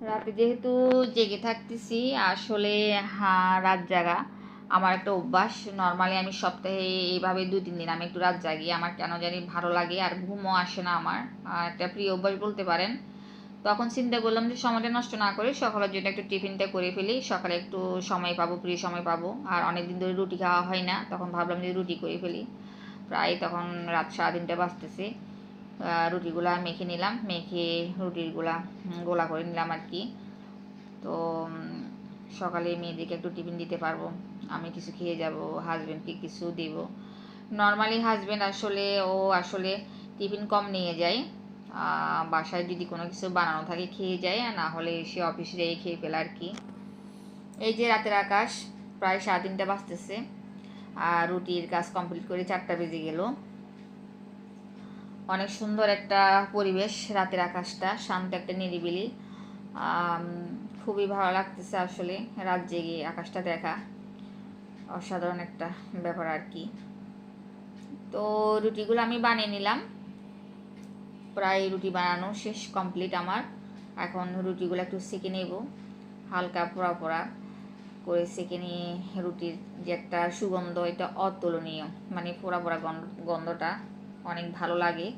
রাতে যেহেতু জেগে থাকতেছি আসলে, রাত জাগা আমার একটা অভ্যাস। নর্মালি আমি সপ্তাহে এইভাবে 2-3 দিন আমি একটু রাত জাগি। আমার কেন জানি ভালো লাগে আর ঘুমও আসে না আমার। একটা প্রিয় অভ্যাস বলতে পারেন। তখন চিন্তা করলাম যে সময়টা নষ্ট না করে সকালের জন্য একটু টিফিনটা করে ফেলি। সকালে একটু সময় পাবো, ফ্রি সময় পাবো। আর অনেকদিন ধরে রুটি খাওয়া হয় না, তখন ভাবলাম যে রুটি করে ফেলি। প্রায় তখন রাত 3:30 বাজতেছে। রুটিগুলা মেখে নিলাম, মেখে রুটিগুলা গোলা করে নিলাম আর কি। তো সকালে মেয়েদেরকে একটু টিফিন দিতে পারবো, আমি কিছু খেয়ে যাব, হাজব্যান্ডকে কিছু দেব। নর্মালি হাজব্যান্ড আসলে টিফিন কম নিয়ে যায়। বাসায় যদি কোনো কিছু বানানো থাকে খেয়ে যায়, আর না হলে সে অফিসে যেয়ে খেয়ে ফেলে আর কি। এই যে রাতের আকাশ, প্রায় 3:30 বাজতেছে। আর রুটির কাজ কমপ্লিট করে 4টা বেজে গেল। অনেক সুন্দর একটা পরিবেশ, রাতের আকাশটা শান্ত, একটা নিরিবিলি। খুবই ভালো লাগতেছে আসলে রাত জেগে আকাশটা দেখা, অসাধারণ একটা ব্যাপার আর কি। তো রুটিগুলো আমি বানিয়ে নিলাম, প্রায় রুটি বানানো শেষ, কমপ্লিট আমার। এখন রুটিগুলো একটু সেঁকে নেব, হালকা পোড়া পোড়া করে সেঁকে নিয়ে। রুটির যে একটা সুগন্ধ, এটা অতুলনীয়, মানে পোড়া পোড়া গন্ধটা অনেক ভালো লাগে।